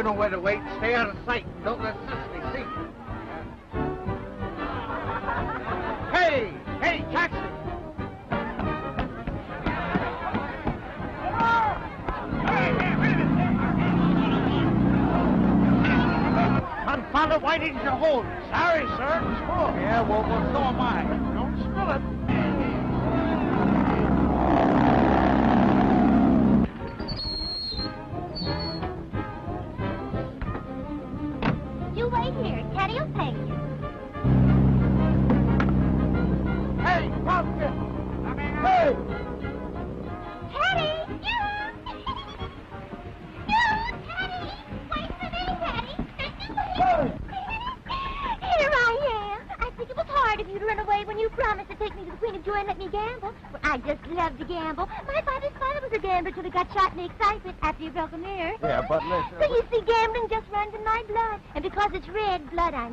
You know where to wait. Stay out of sight. Don't let Cicely see you. Hey! Hey, taxi! Confound it, why didn't you hold it? Sorry, sir. It was full. Yeah, well, so am I. Don't spill it. You wait here. Teddy'll take you. Hey, Pumpkin! Hey! Teddy! Teddy! Wait for me, Teddy! Hey! Here I am. I think it was hard of you to run away when you promised to take me to the Queen of Joy and let me gamble. Well, I just love to gamble. My father's father was a gambler till he got shot in the excitement after he broke a mirror. Yeah, but listen... So you see, gambling just runs in my blood. And because it's red blood, I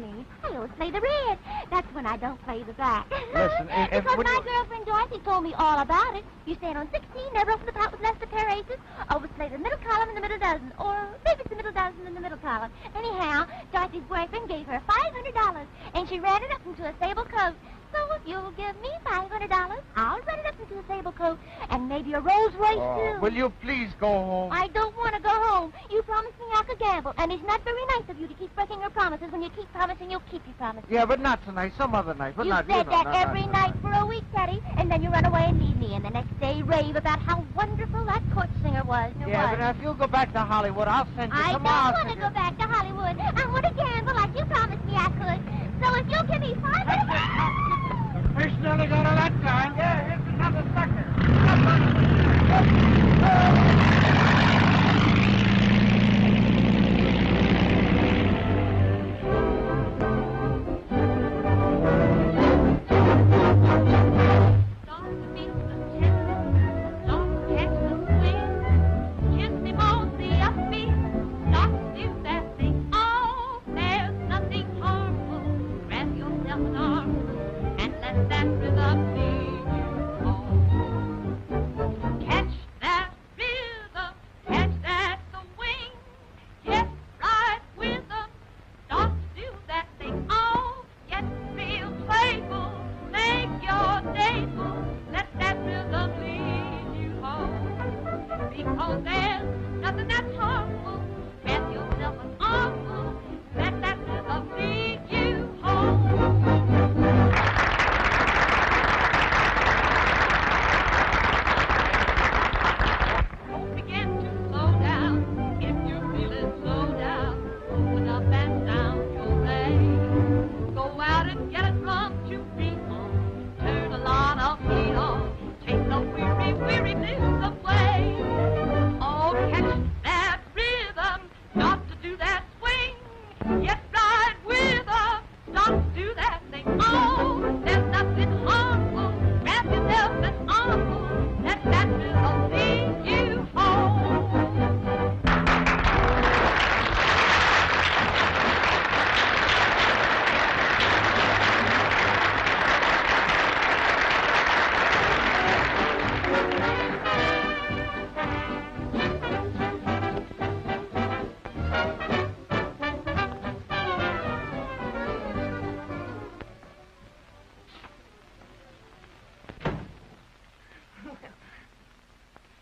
always play the red. That's when I don't play the black. Listen, because my girlfriend Dorothy told me all about it. You stand on 16, never open the pot with less than pair aces. Always play the middle column and the middle dozen. Or maybe it's the middle dozen and the middle column. Anyhow, Dorothy's boyfriend gave her $500. And she ran it up into a sable coat. So if you'll give me $500, I'll run it up into a sable coat. And maybe a Rolls Royce, too. Will you please go home? I don't want to go home. You promised me I could gamble. And it's not very nice of you to keep breaking your promises. When you keep promising, you'll keep your promises. Yeah, but not tonight. Some other night. But You not, said that not every night tonight. for a week, Teddy. And then you run away and leave me. And the next day rave about how wonderful that court singer was. Yeah, but if you'll go back to Hollywood, I'll send you I some don't more. want to go back to Hollywood. I want to gamble like you promised me I could. So if you'll give me $500... Fish nearly got her that time. Yeah, here's another sucker.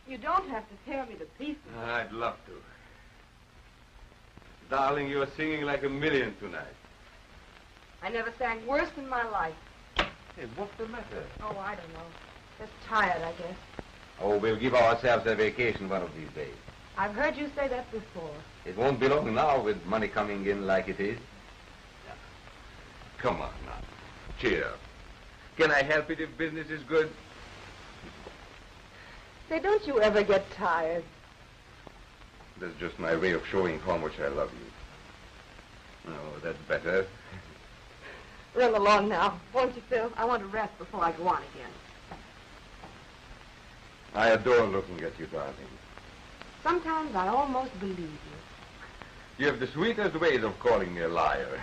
You don't have to tear me to pieces. I'd love to. Darling, you're singing like a million tonight. I never sang worse in my life. Hey, what's the matter? Oh, I don't know. Just tired, I guess. Oh, we'll give ourselves a vacation one of these days. I've heard you say that before. It won't be long now with money coming in like it is. Come on now. Cheer up. Can I help it if business is good? Say, don't you ever get tired? That's just my way of showing how much I love you. Oh, that's better. Run along now, won't you, Phil? I want to rest before I go on again. I adore looking at you, darling. Sometimes I almost believe you. You have the sweetest ways of calling me a liar.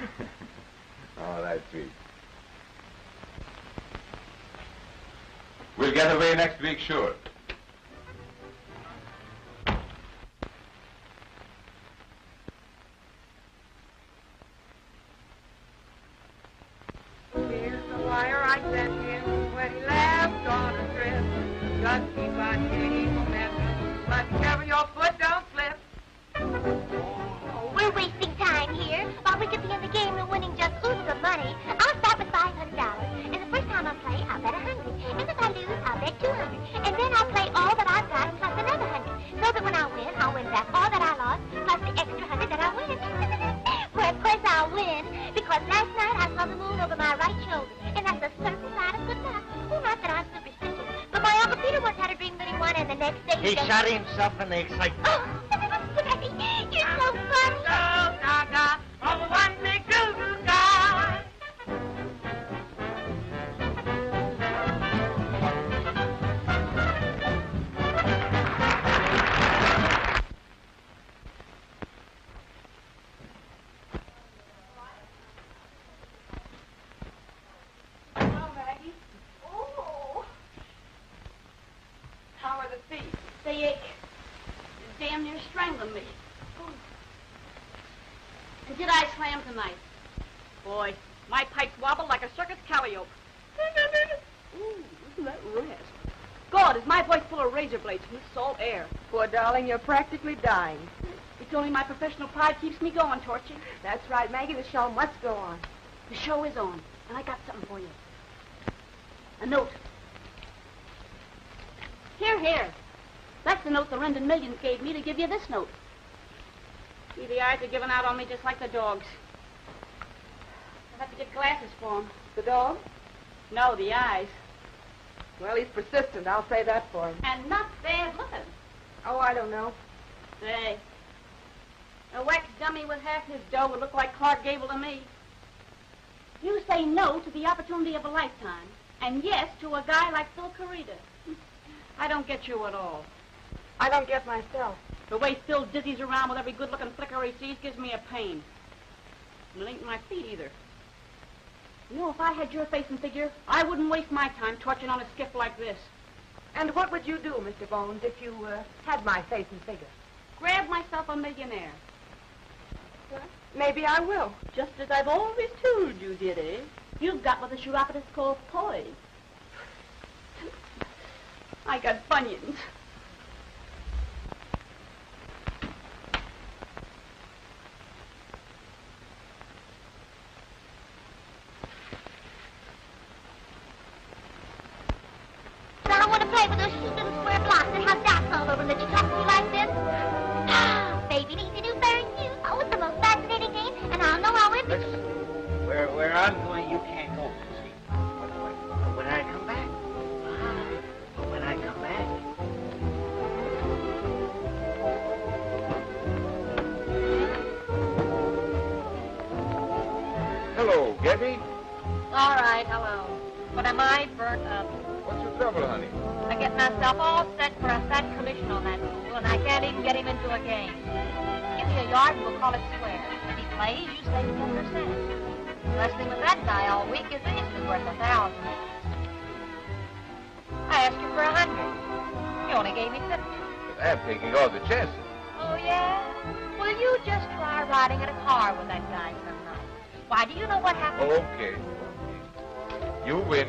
Oh, that's sweet. We'll get away next week, sure. like that him when he left on a trip. Just keep on gaining momentum, but be careful your foot don't slip. Oh, we're wasting time here. While we could be in the game and winning just oodles of money. I'll start with $500. And the first time I play, I'll bet 100. And if I lose, I'll bet 200. And then I'll play all that I've got plus another 100. So that when I win, I'll win back all that I lost plus the extra 100 that I win. Well, of course I'll win, because last night I saw the moon over my right shoulder. And that's a certain sign of good luck. Oh, not that I'm superstitious. But my Uncle Peter once had a dream that he won, and the next day He shot himself in the excitement. Oh, you're so funny. Gaga, over one big goo-goo guy. Hello, Maggie. Oh. How are the feet? They ache. You're damn near strangling me. Oh. And did I slam tonight? Boy, my pipes wobble like a circus calliope. Ooh, isn't that rasp? God, is my voice full of razor blades from this salt air. Poor darling, you're practically dying. It's only my professional pride keeps me going, Torchy. That's right, Maggie. The show must go on. The show is on, and I got something for you. A note. Here. That's the note the Rendon Millions gave me to give you this note. See, the eyes are giving out on me just like the dogs. I'll have to get glasses for him. The dog? No, the eyes. Well, he's persistent. I'll say that for him. And not bad looking. Oh, I don't know. Say, a wax dummy with half his dough would look like Clark Gable to me. You say no to the opportunity of a lifetime, and yes to a guy like Phil Carita. I don't get you at all. I don't get myself. The way Phil dizzies around with every good-looking flicker he sees gives me a pain. And it ain't my feet either. You know, if I had your face and figure, I wouldn't waste my time torching on a skiff like this. And what would you do, Mr. Bones, if you had my face and figure? Grab myself a millionaire. Well, maybe I will. Just as I've always told you, dearie. You've got what the chiropodist calls poise. I got bunions. I don't want to play with those cute little square blocks that have dots all over them that you talk to me like this. Ah, baby, easy to very cute. Oh, it's the most fascinating game, and I'll know how it is. Where I'm going, you can't go, see. But when I come back. But when I come back. Hello, Gabby. All right, hello. But am I burnt up? What's your trouble, honey? I get myself all set for a fat commission on that fool, and I can't even get him into a game. Give me a yard and we'll call it square. If he plays, you save 10%. Wrestling with that guy all week is instantly worth 1,000. I asked you for 100. You only gave me 50. But I'm taking all the chances. Oh, yeah? Will you just try riding in a car with that guy some night? Why, do you know what happened? Okay. You win.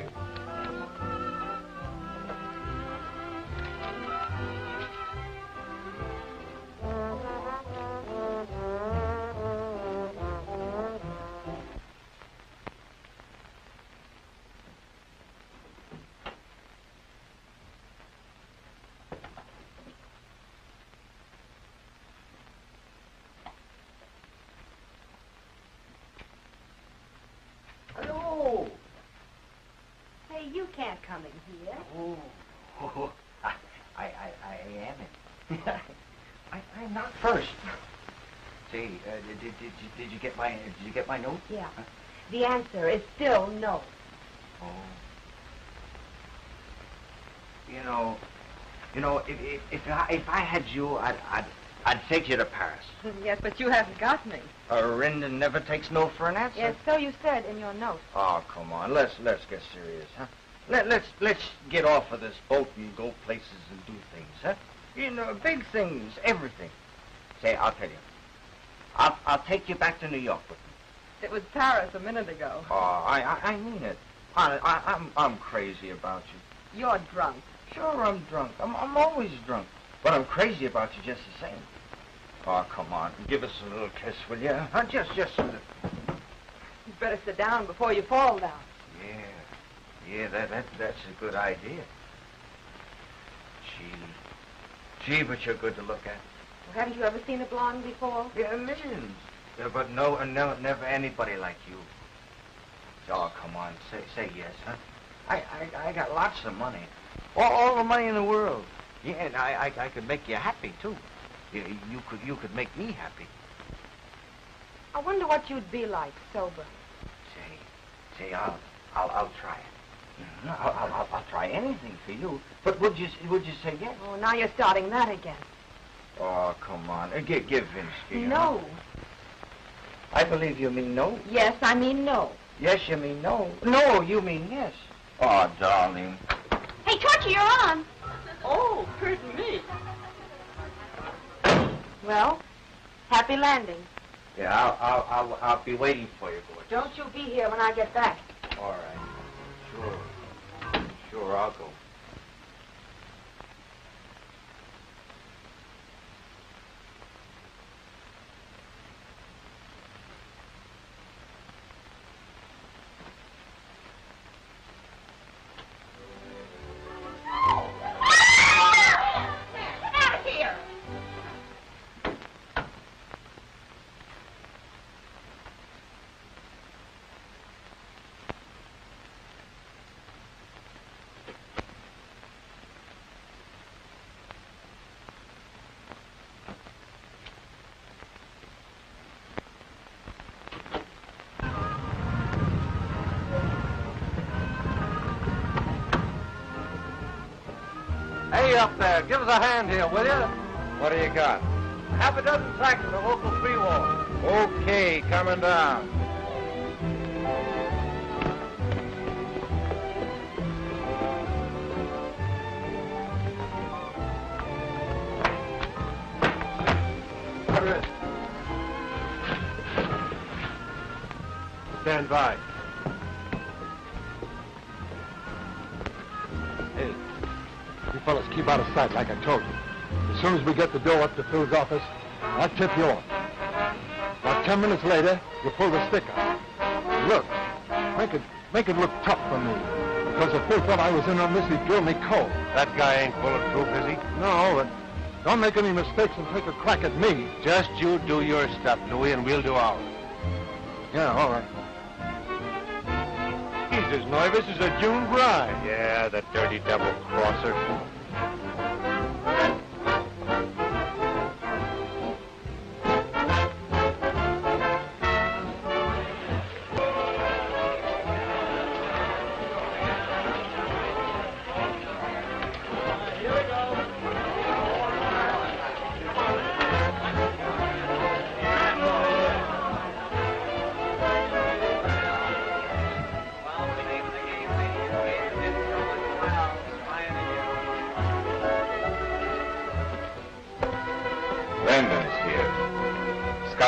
Hello. Hey, you can't come in here. Oh, I am it. I'm not first. Say, did you get my note? Yeah. The answer is still no. Oh. You know, if I had you, I'd take you to Paris. Yes, but you haven't got me. Rendon never takes no for an answer. Yes, so you said in your note. Oh, come on. Let's get serious, huh? Let's get off of this boat and go places and do things, huh? You know, big things, everything. Say, I'll tell you. I'll take you back to New York with me. It was Paris a minute ago. Oh, I mean it. I'm crazy about you. You're drunk. Sure, I'm drunk. I'm always drunk. But I'm crazy about you just the same. Oh, come on. Give us a little kiss, will you? Huh? Just a little. You'd better sit down before you fall down. Yeah, that's a good idea. Gee, but you're good to look at. Well, haven't you ever seen a blonde before? Yeah, millions. Yeah, but never anybody like you. Oh, come on, say yes, huh? I got lots of money. All the money in the world. Yeah, and I could make you happy, too. You could make me happy. I wonder what you'd be like, sober. Say, I'll try it. I'll try anything for you. But would you say yes? Oh, now you're starting that again. Oh, come on. Give Vinsky. No. I believe you mean no. Yes, I mean no. Yes, you mean no. No, you mean yes. Oh, darling. Hey, Torchy, you're on. Oh, pardon me. Well, happy landing. Yeah, I'll be waiting for you, boy. Don't you be here when I get back. All right. Sure, I'll go. Hey, up there, give us a hand here, will you? What do you got? Half a dozen tracks of the local free wall. Okay, coming down. Stand by. Hey, you fellas keep out of sight like I told you. As soon as we get the dough up to Phil's office, I'll tip you off. About 10 minutes later, you pull the stick out. Look, make it look tough for me. Because if Phil thought I was in on this, he'd drill me cold. That guy ain't bulletproof, is he? No, but don't make any mistakes and take a crack at me. Just you do your stuff, Louis, and we'll do ours. Yeah, all right. He's as nervous as a June bride. Yeah, that dirty double-crosser.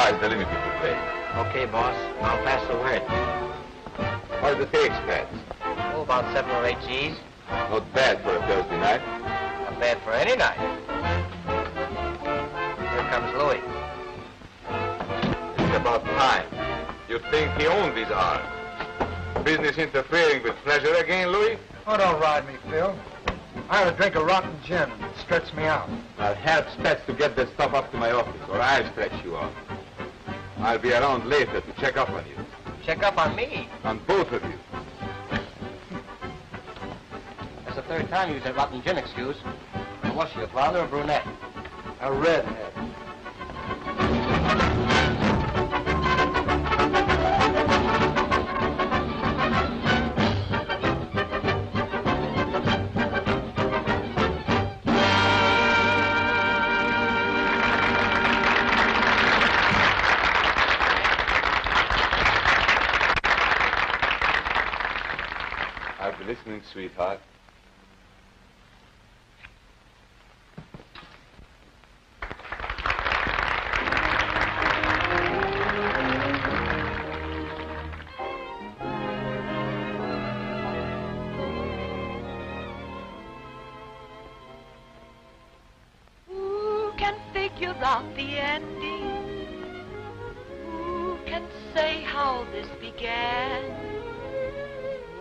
The limit to play. Okay, boss. I'll pass the word. How's the takes, Pat? Oh, about 7 or 8 G's. Not bad for a Thursday night. Not bad for any night. Here comes Louis. It's about time. You think he owned these arms? Business interfering with pleasure again, Louis? Oh, don't ride me, Phil. I had a drink of rotten gin and it stretched me out. I'll help Spets to get that stuff up to my office, or I'll stretch you out. I'll be around later to check up on you. Check up on me. On both of you. That's the third time you used that rotten gin excuse. Was she a blonde or a brunette? A redhead. Listening, sweetheart. can figure out the ending. Who can say how this began?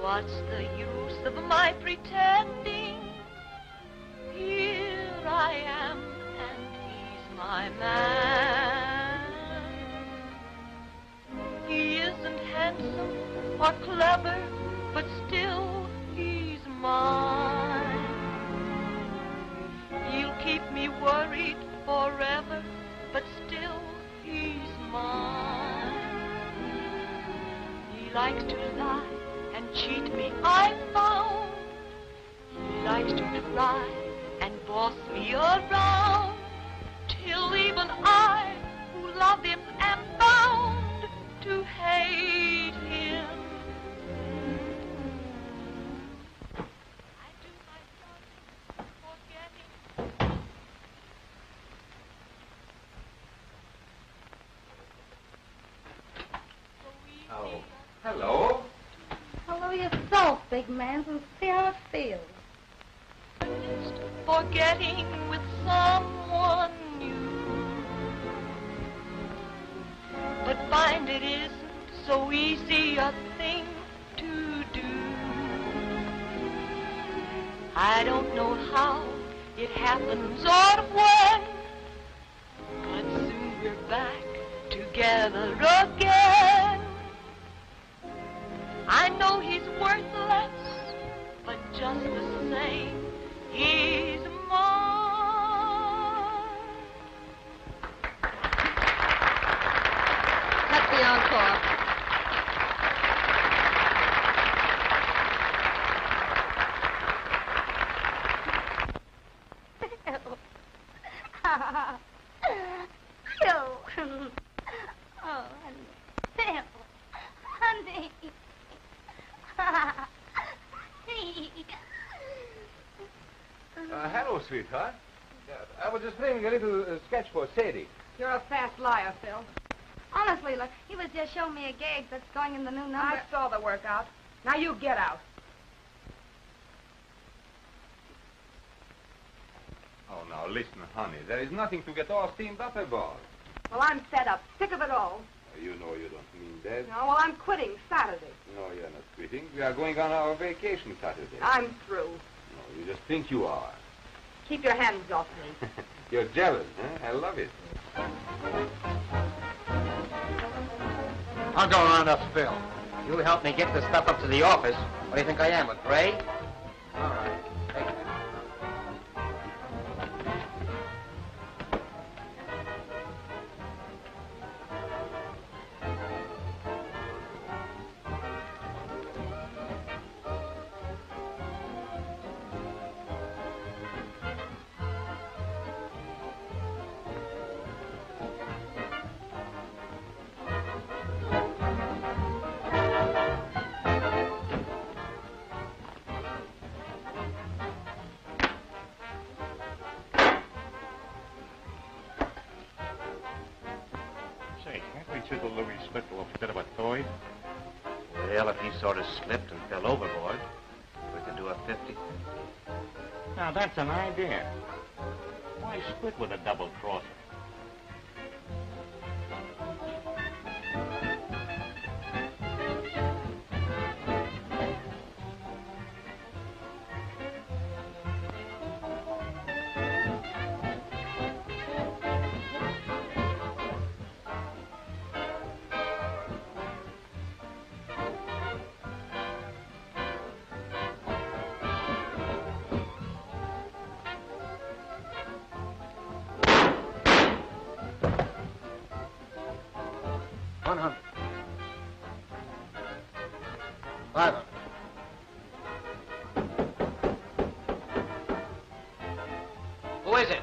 What's the use of my pretending? Here I am, and he's my man. He isn't handsome or clever, but still he's mine. He'll keep me worried forever, but still he's mine. He likes to lie and cheat me, I found. He likes to try and boss me around, till even I, who love him, am bound to hate him. I do my darling forgetting. Oh, hello. Hello yourself, big man, and see how it feels. Forgetting with someone new, but find it isn't so easy a thing to do. I don't know how it happens or when, but soon we're back together again. I know he's worthless, but just the same, he's mine. That's the encore. Oh, honey. Honey. Hello, sweetheart. I was just playing a little sketch for Sadie. You're a fast liar, Phil. Honestly, look, he was just showing me a gag that's going in the new number. I saw the workout. Now you get out. Oh, now listen, honey. There is nothing to get all steamed up about. Well, I'm fed up. Sick of it all. You know you don't mean that. No, well, I'm quitting Saturday. No, you're not quitting. We are going on our vacation Saturday. I'm through. No, you just think you are. Keep your hands off me. You're jealous, huh? I love it. I'll go round up Phil. You help me get the stuff up to the office. What do you think I am, a gray? All right. Take it. Say, can't we chisel Louis slip off a bit of a toy? Well, if he sort of slipped and fell overboard, we could do a 50. Now, that's an idea. Why split with a double crosser? $100. $500. Who is it?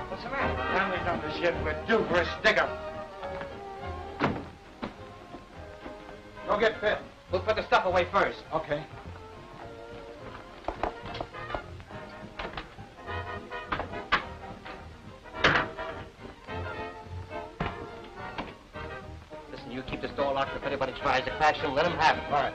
What's the matter? Family done this shit with due for a stick-up. Go get Phil. We'll put the stuff away first. Okay. Listen, you keep the store locked. If anybody tries to catch him, let him have it. All right.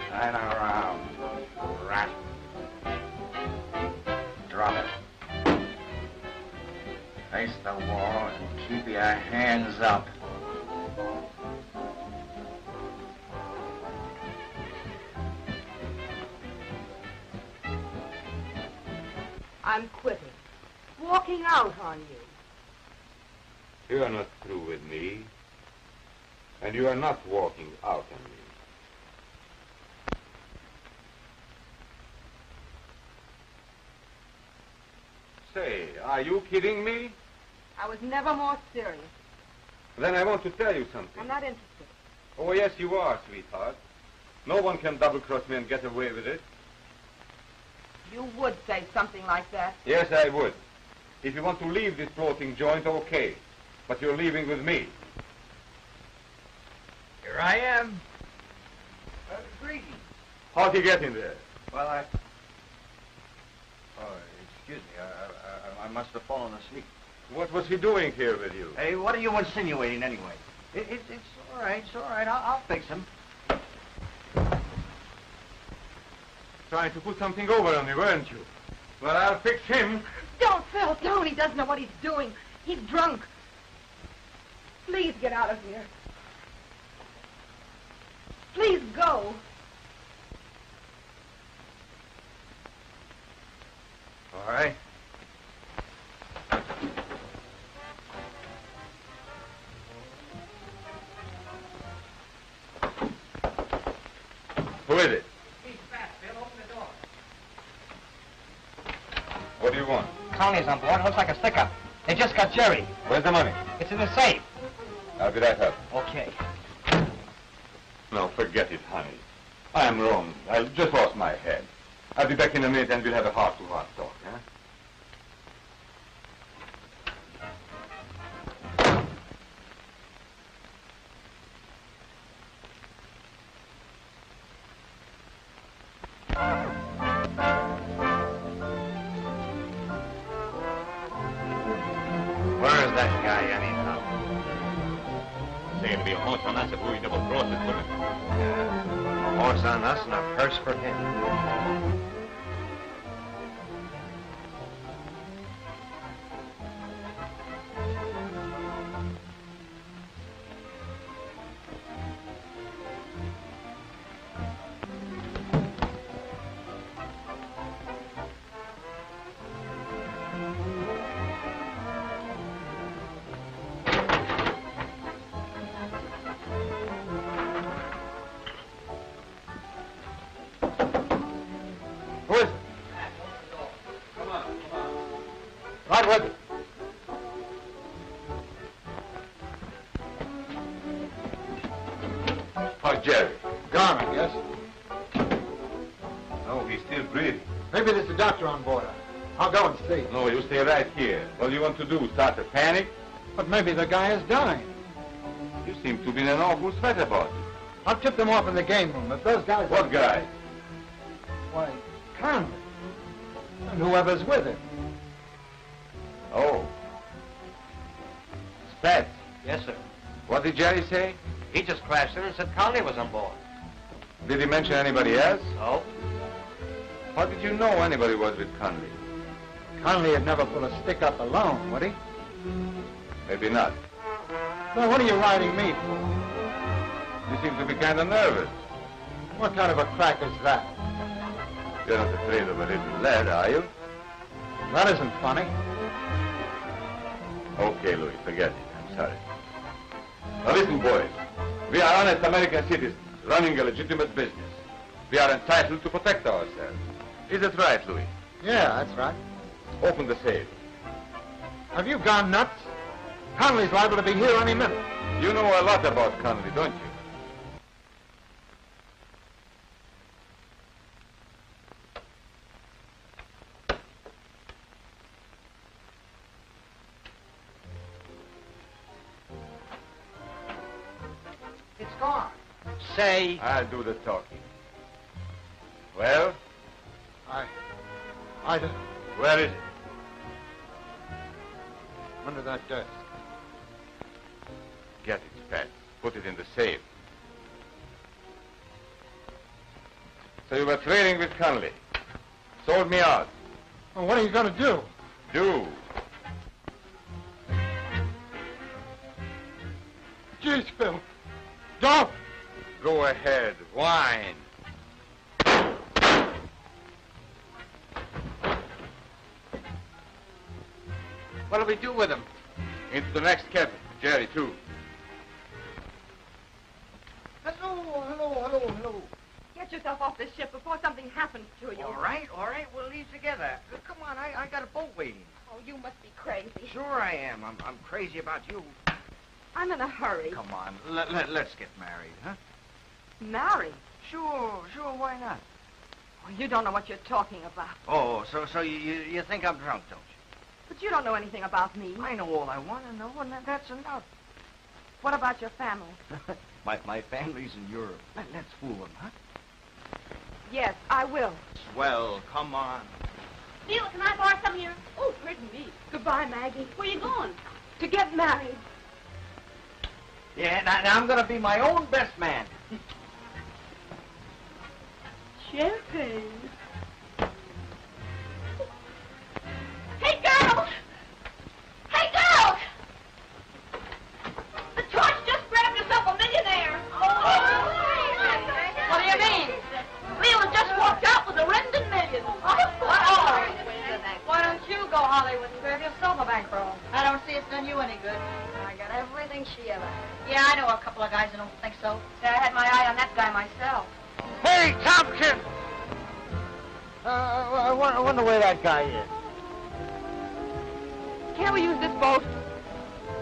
Turn around, rat. Drop it. Face the wall and keep your hands up. I'm quitting. Walking out on you. You are not through with me. And you are not walking out on me. Say, are you kidding me? I was never more serious. Then I want to tell you something. I'm not interested. Oh, yes, you are, sweetheart. No one can double-cross me and get away with it. You would say something like that. Yes, I would. If you want to leave this floating joint, okay. But you're leaving with me. Here I am. Greedy. How'd you get in there? Well, Oh, excuse me. I must have fallen asleep. What was he doing here with you? Hey, what are you insinuating anyway? It's all right. It's all right. I'll fix him. Trying to put something over on me, weren't you? Well, I'll fix him. Don't, Phil, don't. He doesn't know what he's doing. He's drunk. Please get out of here. Please go. All right. Who is it? He's fast, Bill. Open the door. What do you want? Conley's on board. It looks like a stick-up. They just got Jerry. Where's the money? It's in the safe. I'll be right up. Okay. No, forget it, honey. I'm wrong. I just lost my head. I'll be back in a minute and we'll have a heart-to-heart talk, huh? Where is that guy, anyhow? Saying to be a horse on us if we double cross it, wouldn't it? A horse on us and a purse for him. Who is it? Right with it. Oh, Jerry. Gone, I guess. No, he's still breathing. Maybe there's a doctor on board. I'll go and see. No, you stay right here. What do you want to do? Start a panic? But maybe the guy is dying. You seem to be in an awful sweat about it. I'll tip them off in the game room. If those guys... What guy? Why, Conley. And whoever's with him. Oh. Spats. Yes, sir. What did Jerry say? He just crashed in and said Conley was on board. Did he mention anybody else? No. How did you know anybody was with Conley? Conley would never pull a stick up alone, would he? Maybe not. Well, what are you riding me for? You seem to be kind of nervous. What kind of a crack is that? You're not afraid of a little lead, are you? That isn't funny. Okay, Louis, forget it. I'm sorry. Now listen, boys. We are honest American citizens running a legitimate business. We are entitled to protect ourselves. Is it right, Louis? Yeah, that's right. Open the safe. Have you gone nuts? Conley's liable to be here any minute. You know a lot about Conley, don't you? It's gone. Say. I'll do the talking. Well? Where is it? Under that desk. Get it, Pat. Put it in the safe. So you were trading with Conley. Sold me out. Well, what are you going to do? Do? Geez, Phil. Don't! Go ahead. Whine. What'll we do with him? Into the next cabin. Jerry, too. Hello. Get yourself off this ship before something happens to you. All right, we'll leave together. Come on, I got a boat waiting. Oh, you must be crazy. Sure I am. I'm crazy about you. I'm in a hurry. Come on, let's get married, huh? Married? Sure, why not? Oh, you don't know what you're talking about. Oh, so you think I'm drunk, don't you? But you don't know anything about me. I know all I want to know, and that's enough. What about your family? My family's in Europe. Let's fool them, huh? Yes, I will. Swell, come on. Neil, can I borrow some of your... Oh, pardon me. Goodbye, Maggie. Where you going? To get married. Yeah, now I'm going to be my own best man. Champagne. Hey, girls! Hey, girls! The torch just grabbed yourself a millionaire. What do you mean? Leland just walked out with a rending million. Why don't you go Hollywood and grab yourself a bankroll? I don't see it's done you any good. I got everything she ever had. Yeah, I know a couple of guys that don't think so. Say, I had my eye on that guy myself. Hey, Tompkins! I wonder where that guy is. Can't we use this boat?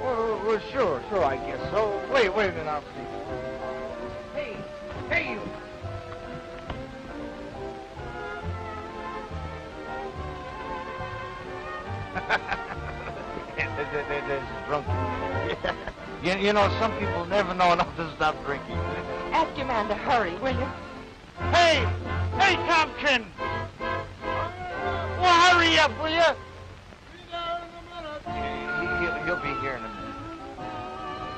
Well, sure, I guess so. Wait a minute, I'll see. Hey, you. There's a drunk. You know, some people never know enough to stop drinking. Ask your man to hurry, will you? Hey, Tompkins! Well, hurry up, will you? He'll be here in a minute.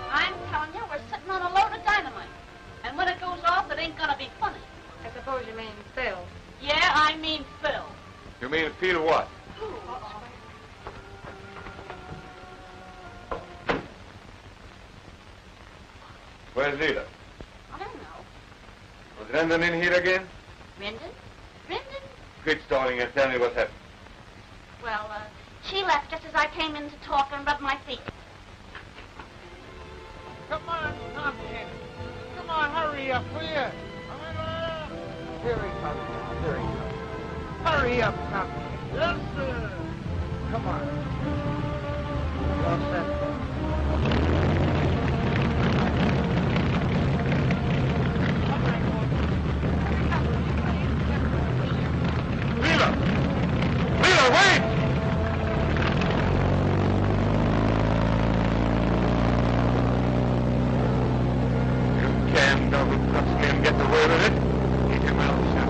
I'm telling you, we're sitting on a load of dynamite. And when it goes off, it ain't gonna be funny. I suppose you mean Phil. Yeah, I mean Phil. You mean feel what? Where's Lila? I don't know. Was Rendon in here again? Rendon? Quit stalling and tell me what happened. Well, she left just as I came in to talk and rub my feet. Come on, Tompkins. Come on, hurry up, will you? Here he comes now. Here he comes. Hurry up, Tompkins. Yes, sir. Come on. All set. Lila, wait! You can't double-cross me and get away with it. Keep your mouth shut.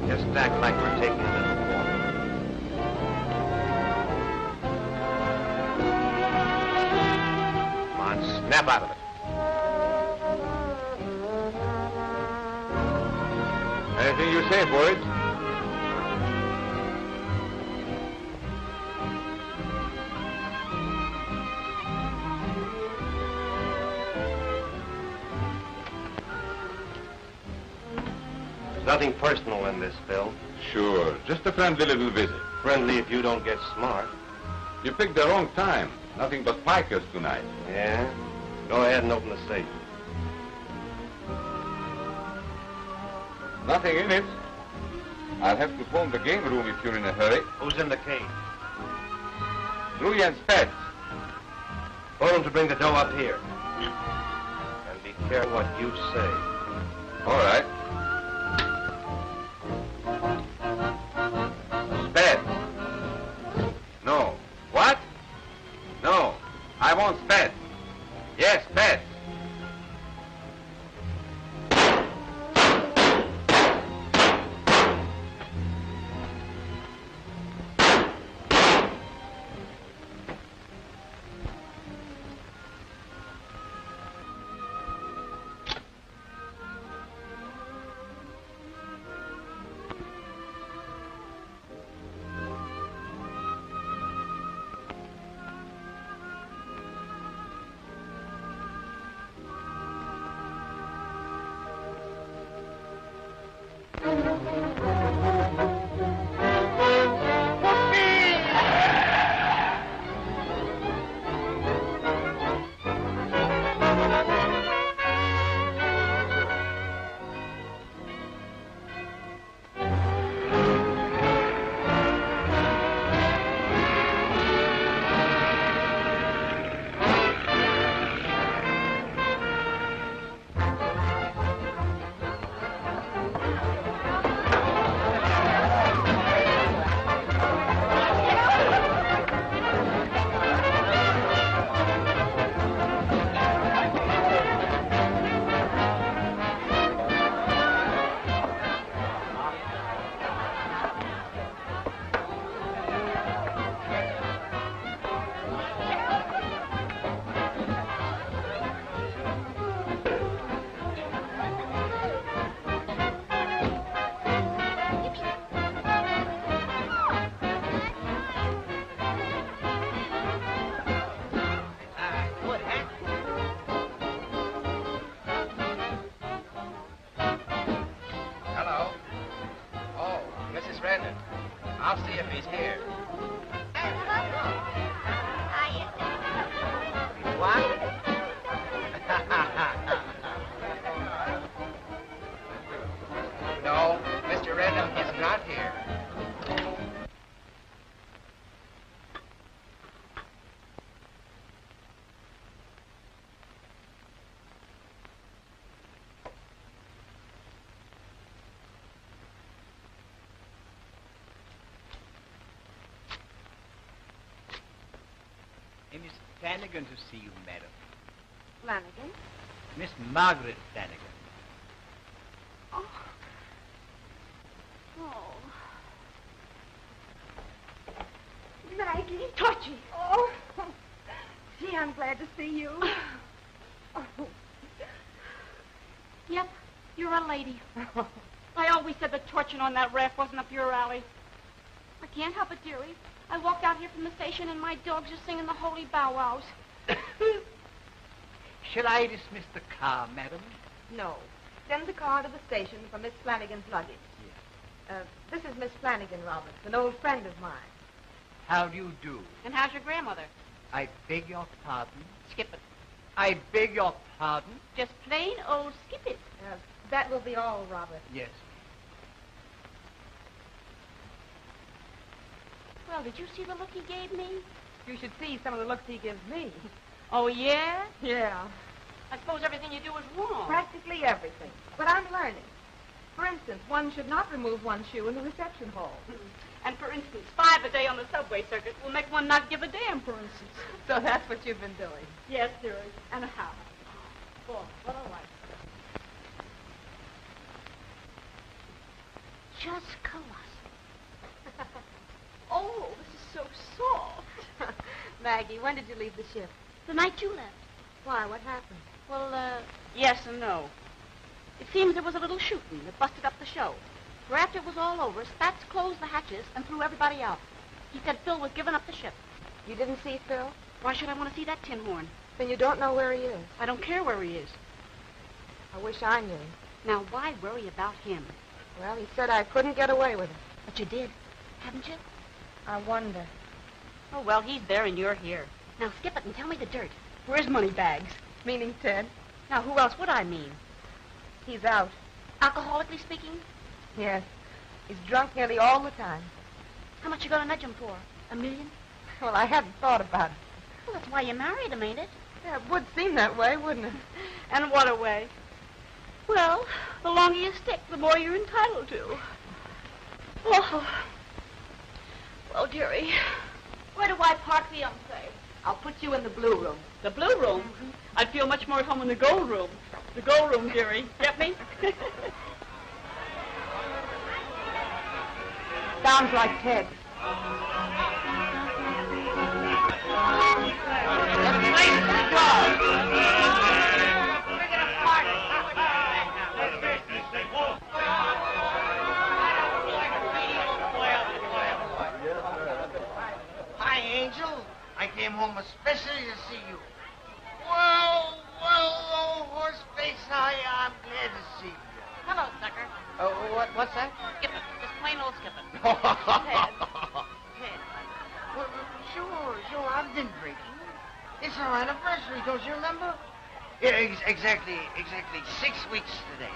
Just act like we're taking a little walk. Come on, snap out of it. Anything you say, boys? Nothing personal in this, Phil. Sure, just a friendly little visit. Friendly if you don't get smart. You picked the wrong time. Nothing but pikers tonight. Yeah? Go ahead and open the safe. Nothing in it. I'll have to phone the game room if you're in a hurry. Who's in the cave? Louis and Spence. Told them to bring the dough up here. And be careful what you say. All right. Spence. No. What? No. I want Spence. Yes, Spence. I'll see if he's here. What? No, Mr. Random is not here. Miss Flanagan to see you, madam. Flanagan? Miss Margaret Flanagan. Oh. Oh. Maggie. Torchy. Oh. Gee, I'm glad to see you. Oh. Yep, you're a lady. I always said that torching on that raft wasn't up your alley. I can't help it, dearie. I walked out here from the station and my dogs are singing the holy bow wows. Shall I dismiss the car, madam? No. Send the car to the station for Miss Flanagan's luggage. Yes. This is Miss Flanagan, Roberts, an old friend of mine. How do you do? And how's your grandmother? I beg your pardon? Skip it. I beg your pardon? Just plain old skip it. That will be all, Robert. Yes. Well, did you see the look he gave me? You should see some of the looks he gives me. Oh, yeah? Yeah. I suppose everything you do is wrong. Practically everything. But I'm learning. For instance, one should not remove one shoe in the reception hall. And for instance, 5 a day on the subway circuit will make one not give a damn, for instance. So that's what you've been doing. Yes, dearie. And how? Boy, what a life. Just colossal. Oh, this is so soft. Maggie, when did you leave the ship? The night you left. Why, what happened? Well, yes and no. It seems there was a little shooting that busted up the show. For after it was all over, Spatz closed the hatches and threw everybody out. He said Phil was giving up the ship. You didn't see Phil? Why should I want to see that tin horn? Then you don't know where he is. I don't care where he is. I wish I knew. Now, why worry about him? Well, he said I couldn't get away with it. But you did, haven't you? I wonder. Oh, well, he's there and you're here. Now, skip it and tell me the dirt. Where's Moneybags? Meaning Ted? Now, who else would I mean? He's out. Alcoholically speaking? Yes. He's drunk nearly all the time. How much you gonna nudge him for? $1 million? Well, I hadn't thought about it. Well, that's why you married him, ain't it? Yeah, it would seem that way, wouldn't it? And what a way. Well, the longer you stick, the more you're entitled to. Oh. Well, dearie, where do I park the Fiancé? I'll put you in the blue room. The blue room? I'd feel much more at home in the gold room. The gold room, dearie. Get me? Sounds like Ted. Hi, Angel. I came home especially to see you. Well, old horseface, I'm glad to see you. Hello, sucker. What's that? Skippin'. Just plain old skippin'. Ted. Well, sure, I've been drinking. It's our anniversary, don't you remember? Yeah, exactly 6 weeks today.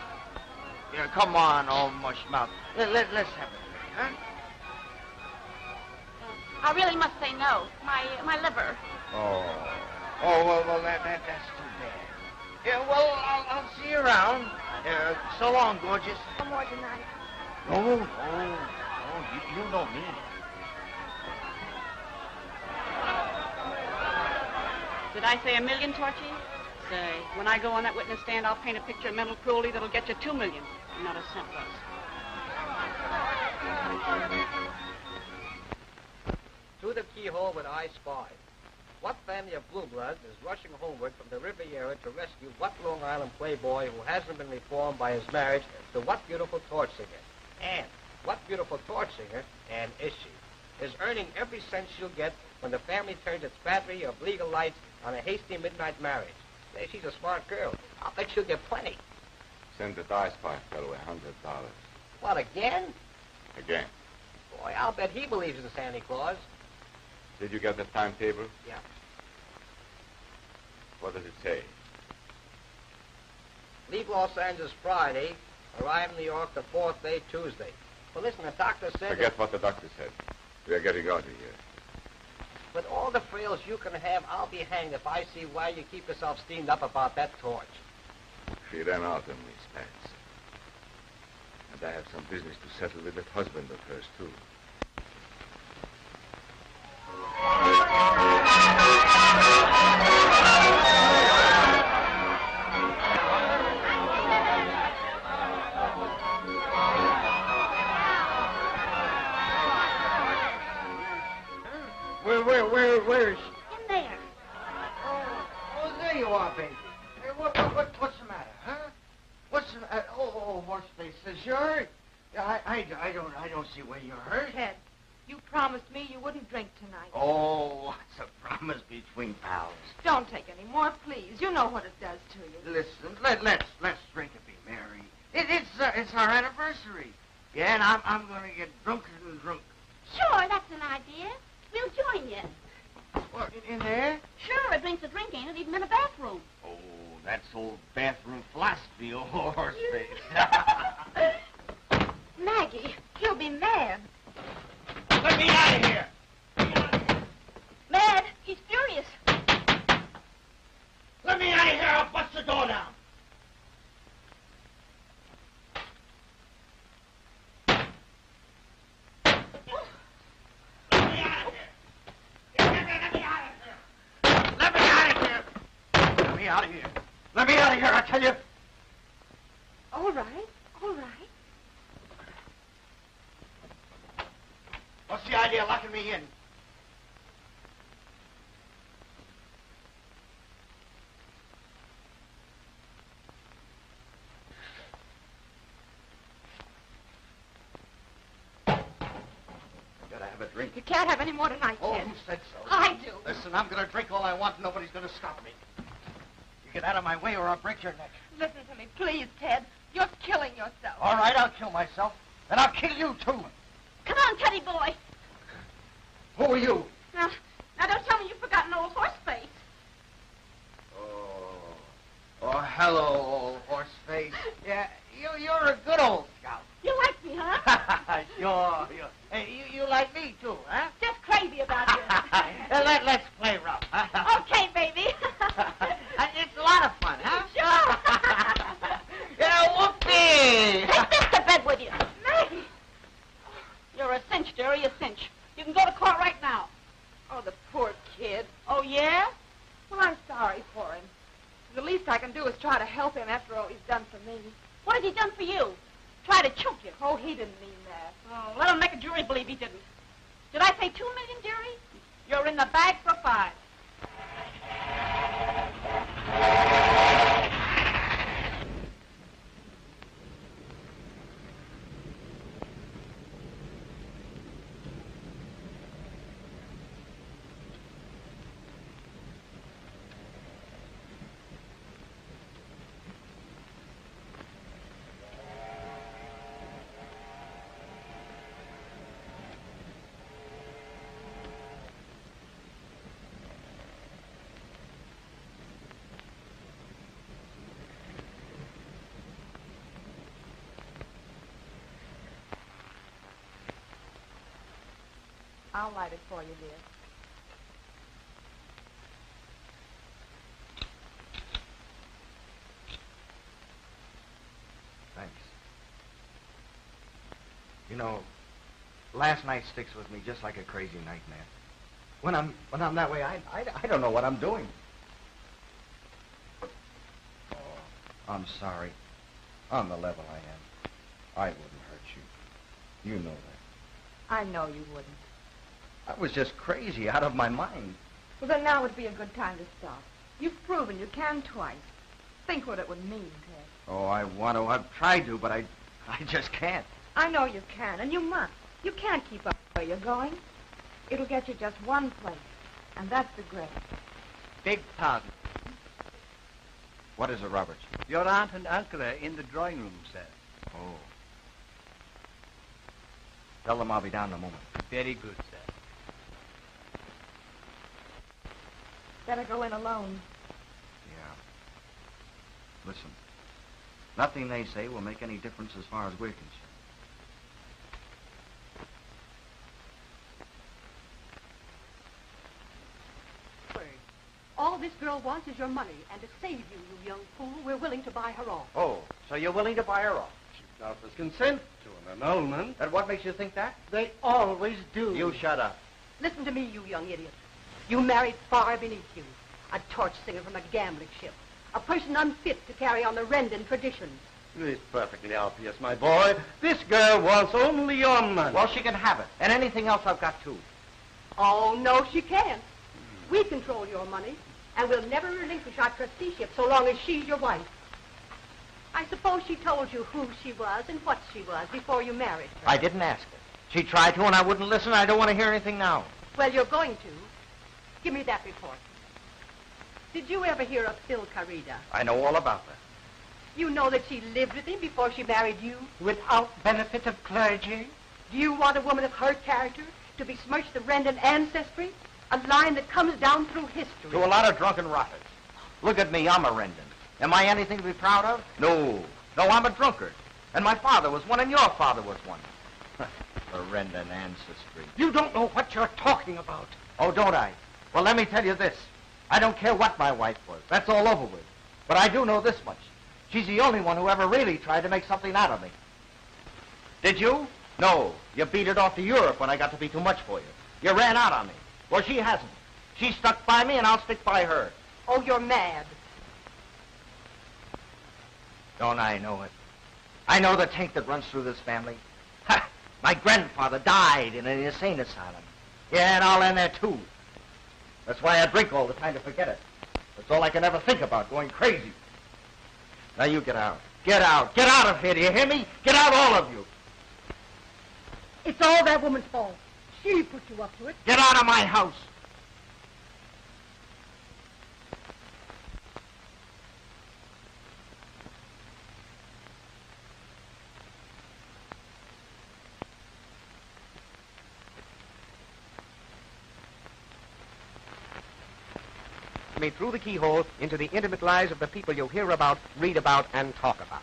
Yeah, come on, old mushmouth. Let's have a drink, huh? I really must say no. My liver. Oh, well, that's too bad. Yeah, well, I'll see you around. So long, gorgeous. No more tonight. No, you know me. Did I say 1 million, Torchy? Say, when I go on that witness stand, I'll paint a picture of mental cruelty that'll get you 2 million. Not a cent less. Through the keyhole with I spy. What family of blue bloods is rushing homeward from the Riviera to rescue what Long Island playboy who hasn't been reformed by his marriage to what beautiful torch singer? And what beautiful torch singer, and is she, is earning every cent she'll get when the family turns its battery of legal lights on a hasty midnight marriage? Say, she's a smart girl. I'll bet she'll get plenty. Send the I spy fellow $100. What, again? Again. Boy, I'll bet he believes in Santa Claus. Did you get the timetable? Yeah. What does it say? Leave Los Angeles Friday, arrive in New York the 4th day, Tuesday. Well, listen, the doctor said... Forget what the doctor said. We are getting out of here. With all the frills you can have, I'll be hanged if I see why you keep yourself steamed up about that torch. She ran out on me, Spence. And I have some business to settle with that husband of hers, too. Where is she? In there. Oh, there you are, baby. Hey, what's the matter, huh? What's the matter? Oh, horseface, says you're hurt. Yeah, I don't see where you're hurt. Ted, you promised me you wouldn't drink tonight. Oh, what's a promise between pals? Don't take any more, please. You know what it does to you. Listen, let's drink and be merry. It's our anniversary. Yeah, and I'm gonna get drunker and drunker. Sure, that's an idea. We'll join you. What, in there? Sure, it brings a drink, ain't it? Even in a bathroom. Oh, that's old bathroom philosophy, old horseface. Maggie, he'll be mad. Let me out of here. Mad? He's furious. Let me out of here. I'll bust the door down. Let me out of here, I tell you. All right. What's the idea of locking me in? Gotta have a drink. You can't have any more tonight, Oh, Ted. who said so? I do. Listen, I'm gonna drink all I want and nobody's gonna stop me. You get out of my way or I'll break your neck. Listen to me, please, Ted. You're killing yourself. All right, I'll kill myself. And I'll kill you, too. Come on, Teddy boy. Who are you? Now don't tell me you've forgotten old Horseface. Oh, hello, old horseface. Yeah, you're a good old scout. You like me, huh? Sure. Hey, you like me, too, huh? Just crazy about you. Let's play rough. Okay, baby. It's a lot of fun, huh? Sure. Yeah, whoopee! Take this to bed with you. Maggie. You're a cinch, dearie, a cinch. You can go to court right now. Oh, the poor kid. Oh, yeah? Well, I'm sorry for him. The least I can do is try to help him after all he's done for me. What has he done for you? Try to choke you. Oh, he didn't mean that. Oh, let him make a jury believe he didn't. Did I say 2 million, dearie? You're in the bag for 5. I'll light it for you, dear. Thanks. You know, last night sticks with me just like a crazy nightmare. When I'm that way, I don't know what I'm doing. Oh, I'm sorry. On the level I am. I wouldn't hurt you. You know that. I know you wouldn't. I was just crazy, out of my mind. Well, then now would be a good time to stop. You've proven you can twice. Think what it would mean, Ted. Oh, I want to. I've tried to, but I just can't. I know you can, and you must. You can't keep up where you're going. It'll get you just one place, and that's the grave. Big pardon. What is it, Roberts? Your aunt and uncle are in the drawing room, sir. Oh. Tell them I'll be down in a moment. Very good, sir. Better go in alone. Yeah. Listen, nothing they say will make any difference as far as we're concerned. All this girl wants is your money, and to save you, you young fool, we're willing to buy her off. Oh, so you're willing to buy her off? She doubtless consent to an annulment. And what makes you think that? They always do. You shut up. Listen to me, you young idiot. You married far beneath you, a torch singer from a gambling ship, a person unfit to carry on the Rendon traditions. It's perfectly obvious, my boy. This girl wants only your money. Well, she can have it, and anything else I've got too. Oh, no, she can't. We control your money, and we'll never relinquish our trusteeship so long as she's your wife. I suppose she told you who she was and what she was before you married her. I didn't ask her. She tried to, and I wouldn't listen. I don't want to hear anything now. Well, you're going to. Give me that report. Did you ever hear of Phil Carida? I know all about that. You know that she lived with him before she married you? Without benefit of clergy? Do you want a woman of her character to besmirch the Rendon ancestry? A line that comes down through history. To a lot of drunken rotters. Look at me, I'm a Rendon. Am I anything to be proud of? No. No, I'm a drunkard. And my father was one, and your father was one. The Rendon ancestry. You don't know what you're talking about. Oh, don't I? Well, let me tell you this. I don't care what my wife was. That's all over with. But I do know this much. She's the only one who ever really tried to make something out of me. Did you? No. You beat it off to Europe when I got to be too much for you. You ran out on me. Well, she hasn't. She stuck by me, and I'll stick by her. Oh, you're mad. Don't I know it? I know the taint that runs through this family. Ha! My grandfather died in an insane asylum. Yeah, and I'll end there, too. That's why I drink all the time to forget it. That's all I can ever think about, going crazy. Now you get out. Get out. Get out of here, do you hear me? Get out, all of you. It's all that woman's fault. She put you up to it. Get out of my house. Me through the keyhole into the intimate lives of the people you hear about, read about, and talk about.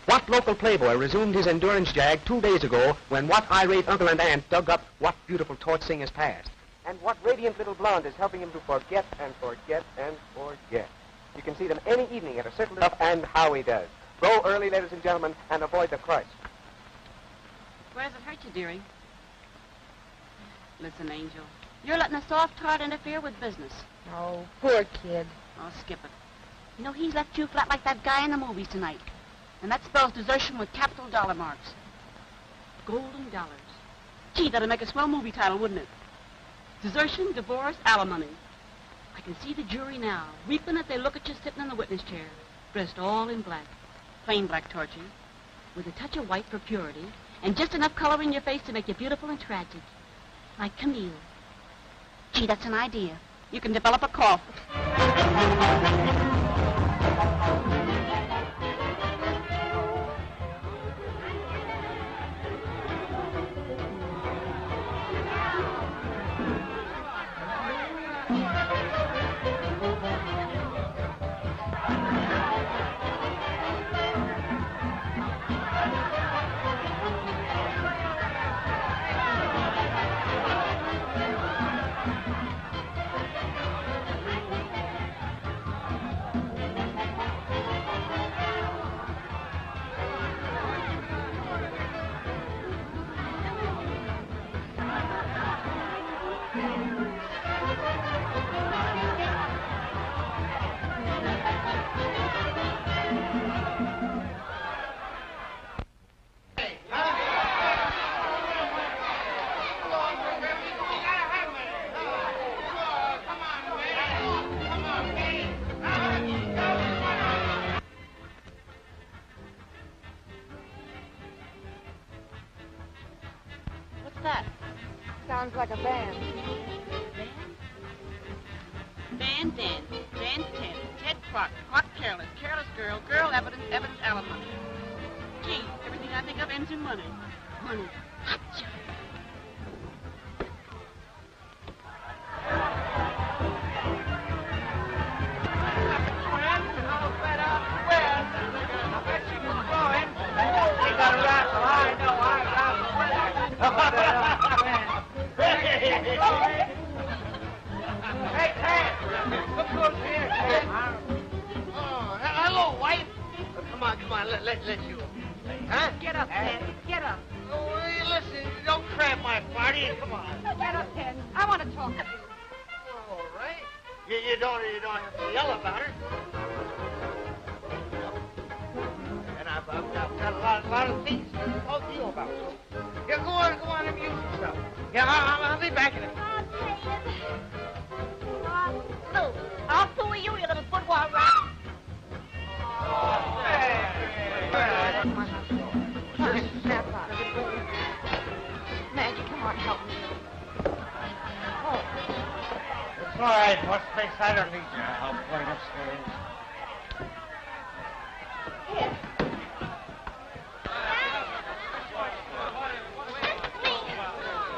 What local playboy resumed his endurance jag 2 days ago when what irate uncle and aunt dug up what beautiful torch singer's past? And what radiant little blonde is helping him to forget and forget and forget. You can see them any evening at a certain stuff, and how he does. Go early, ladies and gentlemen, and avoid the Christ. Where does it hurt you, dearie? Listen, Angel, you're letting a soft heart interfere with business. Oh, poor kid. Oh, skip it. You know, he's left you flat like that guy in the movies tonight. And that spells desertion with capital dollar marks. Golden dollars. Gee, that'd make a swell movie title, wouldn't it? Desertion, divorce, alimony. I can see the jury now, weeping as they look at you sitting in the witness chair, dressed all in black. Plain black torching, with a touch of white for purity, and just enough color in your face to make you beautiful and tragic. Like Camille. Gee, that's an idea. You can develop a cough. That? Sounds like a band. Band? Dan, Ted, Ted Clark, Clark Careless, Careless Girl, Girl Evidence, Evidence Alimony. Gee, everything I think of ends in money. Money. Hotcha. Hello, wife. Come on, let you. Huh? Get up, Ted. Get up. Oh, hey, listen, don't cramp my party. Come on. Get up, Ted. I want to talk to you. All right. You don't have to yell about it. And I've got a lot of things to talk to you about. So, yeah, go on, amuse yourself. Yeah, I'll be back in a minute. I'll fool you, you little boudoir rat. Maggie, come on, help me. It's all right, what's face? I don't need your help. Going upstairs. Here.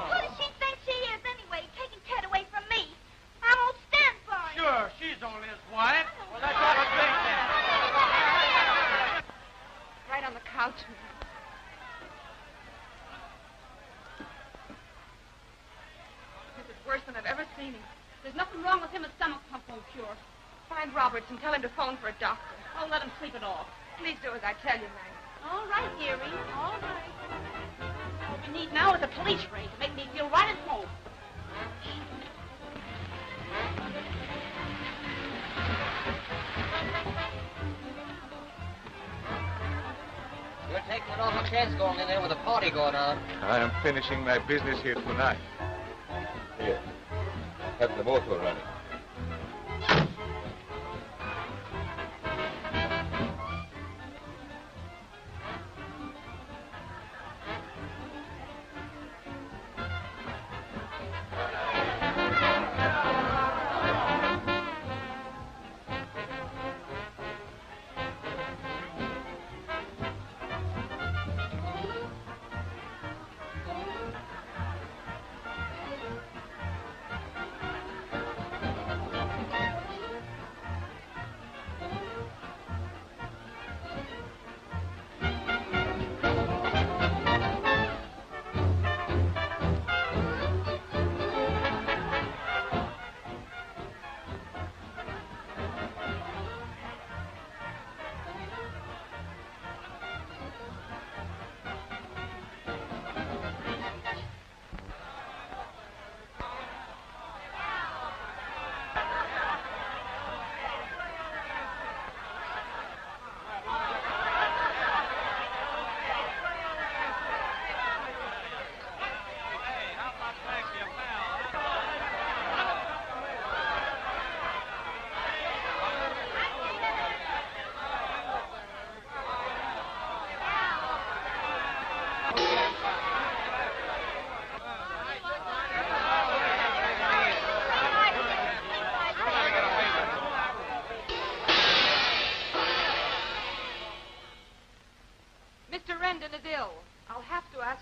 Who does she think she is anyway, taking Ted away from me? I won't stand for it. Sure, she's only his wife. Well, that's all I think then. Right on the couch. This is worse than I've ever seen him. There's nothing wrong with him. His stomach pump won't cure. Find Roberts and tell him to phone for a doctor. I'll let him sleep it off. Please do as I tell you, Maggie. All right, dearie. All right. All we need now is a police raid to make me feel right at home. You're taking an awful chance going in there with a party going on. I am finishing my business here tonight. Here, have the motor running.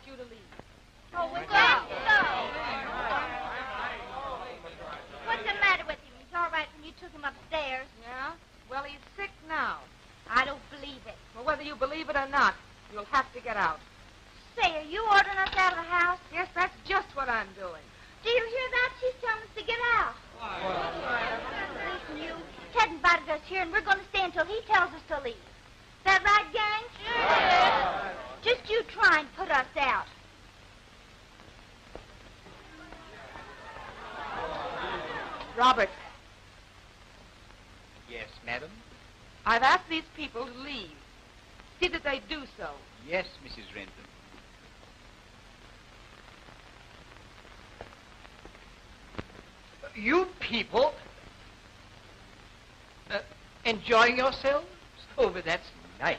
you to leave. Oh, well, no. What's the matter with him? He's all right when you took him upstairs. Yeah? Well, he's sick now. I don't believe it. Well, whether you believe it or not, you'll have to get out. Say, are you ordering us out of the house? Yes, that's just what I'm doing. Do you hear that? She's telling us to get out. Listen, you. Ted invited us here, and we're going to stay until he tells us to leave. Is that right, gang? Yes. Just you try and put us out. Robert, Yes, madam? I've asked these people to leave. See that they do so. Yes, Mrs. Renton. You people enjoying yourselves? Oh, but that's nice.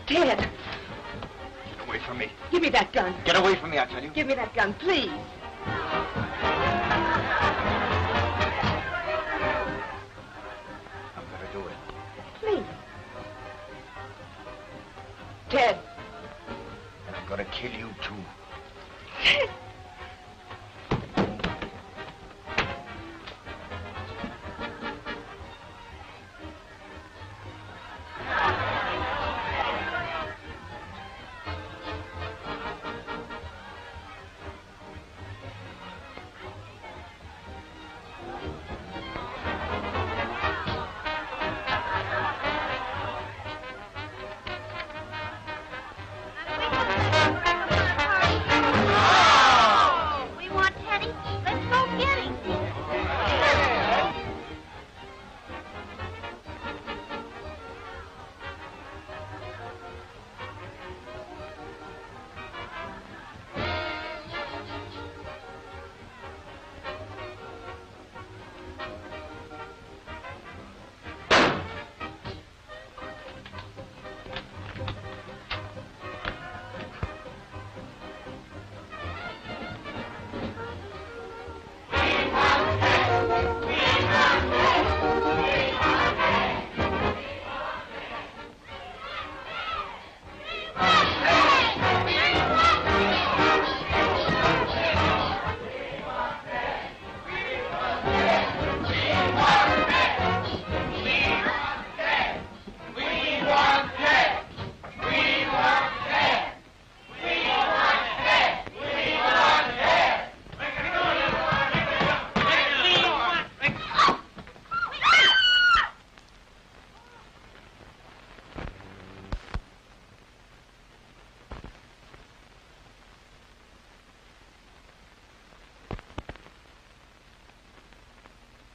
Ted, Get away from me. give me that gun. Get away from me, I tell you. Give me that gun, please. I'm going to do it. Please. Ted. And I'm going to kill you, too. We want Teddy. Let's go get him.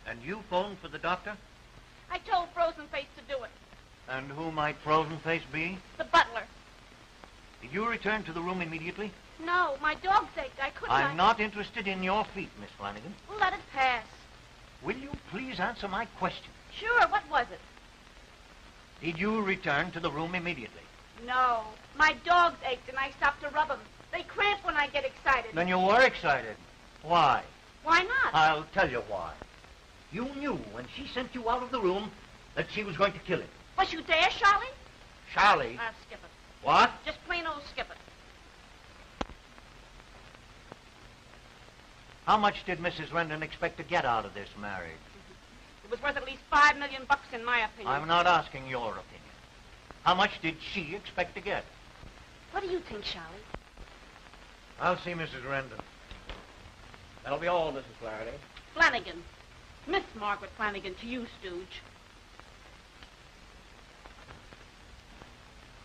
And you phoned for the doctor? I told Frozen Face to do it. And who might Frozen Face be? The butler. Did you return to the room immediately? No, my dog's ached. I couldn't. I'm not interested in your feet, Miss Flanagan. Let it pass. Will you please answer my question? Sure, what was it? Did you return to the room immediately? No, my dogs ached and I stopped to rub them. They cramp when I get excited. Then you were excited. Why? Why not? I'll tell you why. You knew when she sent you out of the room that she was going to kill him. Was you there, Charlie? Charlie? Skip it. What? Just plain old skip it. How much did Mrs. Rendon expect to get out of this marriage? It was worth at least $5 million in my opinion. I'm not asking your opinion. How much did she expect to get? What do you think, Charlie? I'll see Mrs. Rendon. That'll be all, Mrs. Flaherty. Flanagan. Miss Margaret Flanagan, to you, Stooge.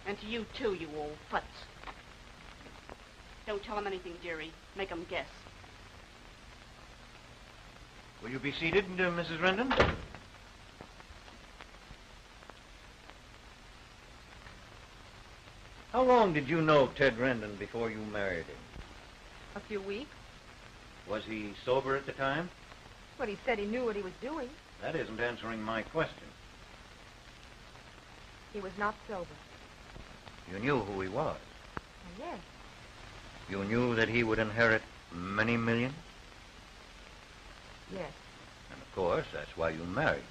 And to you, too, you old futz. Don't tell them anything, dearie. Make them guess. Will you be seated, Mrs. Rendon? How long did you know Ted Rendon before you married him? A few weeks. Was he sober at the time? But he said he knew what he was doing. That isn't answering my question. He was not sober. You knew who he was. Yes. You knew that he would inherit many millions? Yes. And of course, that's why you married.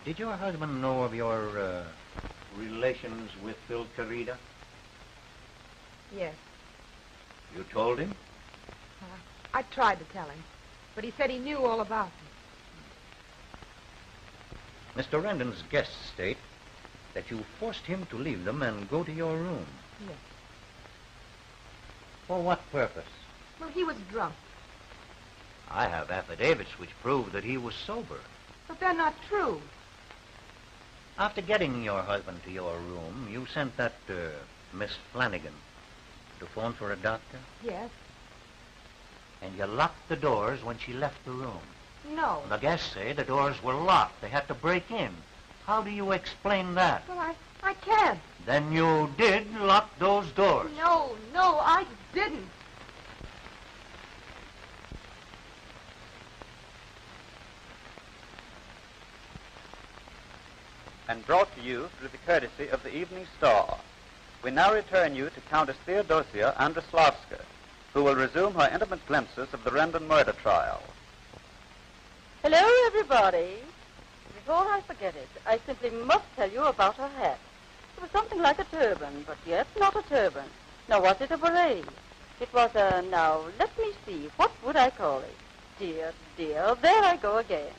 Did your husband know of your relations with Phil Carida? Yes. You told him? I tried to tell him, but he said he knew all about them. Mr. Rendon's guests state that you forced him to leave them and go to your room. Yes. For what purpose? Well, he was drunk. I have affidavits which prove that he was sober. But they're not true. After getting your husband to your room, you sent that Miss Flanagan to phone for a doctor? Yes. And you locked the doors when she left the room? No. The guests say the doors were locked. They had to break in. How do you explain that? Well, I can't. Then you did lock those doors. No, I didn't. And brought to you through the courtesy of the Evening Star, we now return you to Countess Theodosia Androslavska, who will resume her intimate glimpses of the Rendon murder trial. Hello, everybody. Before I forget it, I simply must tell you about her hat. It was something like a turban, but yet not a turban. Now, was it a beret? It was now, let me see, what would I call it? Dear, there I go again.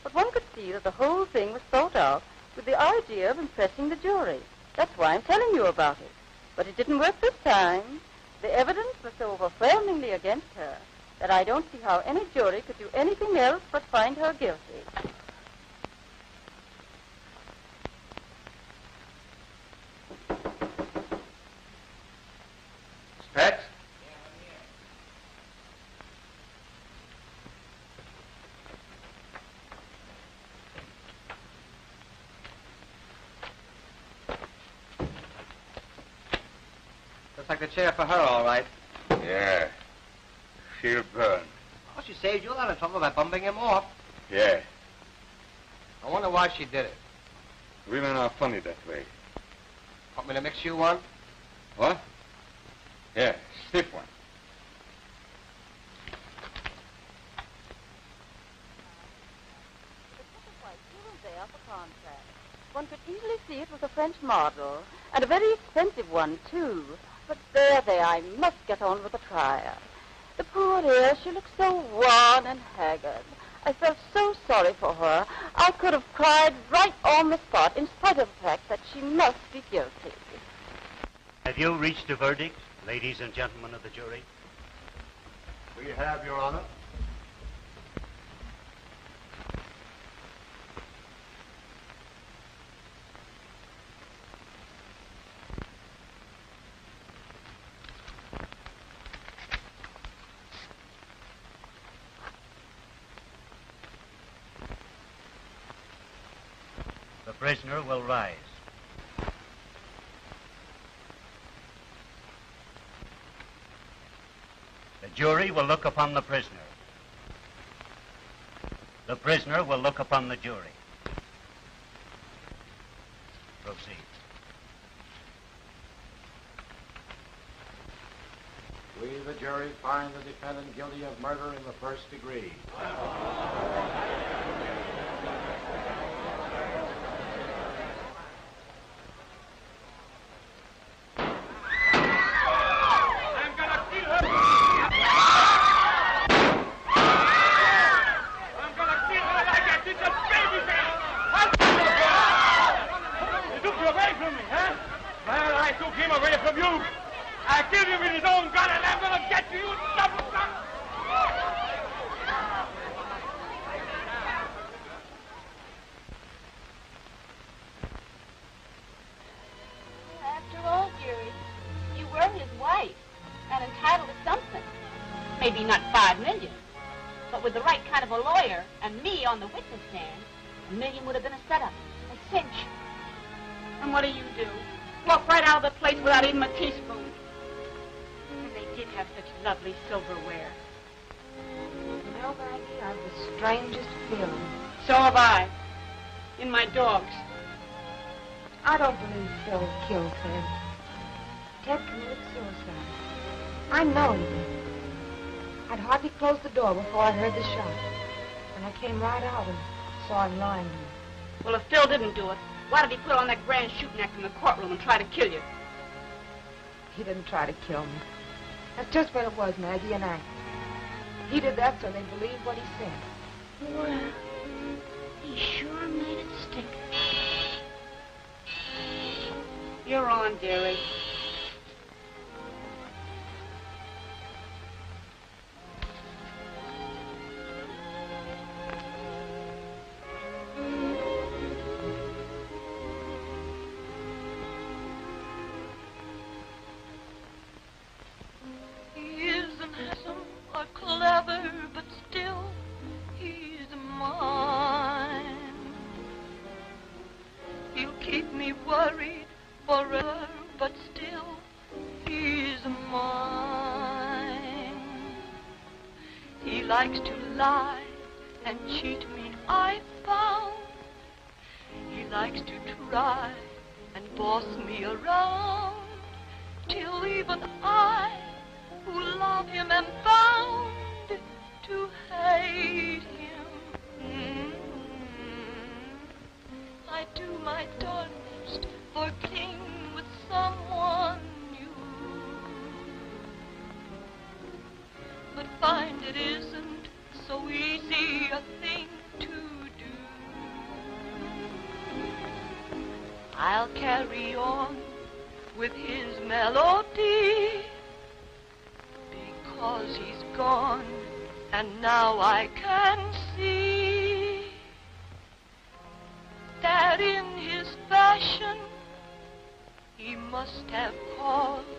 But one could see that the whole thing was thought out with the idea of impressing the jury. That's why I'm telling you about it. But it didn't work this time. The evidence was so overwhelmingly against her that I don't see how any jury could do anything else but find her guilty. Pat? Looks like the chair for her, all right. Yeah. She'll burn. Oh, she saved you a lot of trouble by bumping him off. Yeah. I wonder why she did it. Women are funny that way. Want me to mix you one? What? Yeah, stiff one. One could easily see it was a French model, and a very expensive one, too. But there, I must get on with the trial. The poor dear, she looked so wan and haggard. I felt so sorry for her. I could have cried right on the spot, in spite of the fact that she must be guilty. Have you reached a verdict, ladies and gentlemen of the jury? We have, Your Honor. The prisoner will rise. The jury will look upon the prisoner. The prisoner will look upon the jury. Proceed. We, the jury, find the defendant guilty of murder in the first degree. After all, dearie, you were his wife and entitled to something. Maybe not $5 million, but with the right kind of a lawyer and me on the witness stand, $1 million would have been a setup, a cinch. And what do? Walk right out of the place without even a teaspoon. And they did have such lovely silverware. Well, Maggie, I've the strangest feeling. So have I. In my dogs. I don't believe Phil killed Ted. Ted committed suicide. I know he did. I'd hardly closed the door before I heard the shot. And I came right out and saw him lying there. Well, if Phil didn't do it, why did he put on that grand shooting act in the courtroom and try to kill you? He didn't try to kill me. That's just what it was, Maggie, an act. He did that so they'd believe what he said. Well, he sure made it stick. You're on, dearie. He isn't handsome or clever, but still, he's mine. He'll keep me worried forever, but still, he's mine. He likes to lie and cheat me, I found. He likes to try and boss me around, till even I, who love him, am bound to hate him. I do my darndest for king with someone new, but find it isn't so easy a thing to do. I'll carry on with his melody, because he's gone, and now I can see that in his fashion he must have caused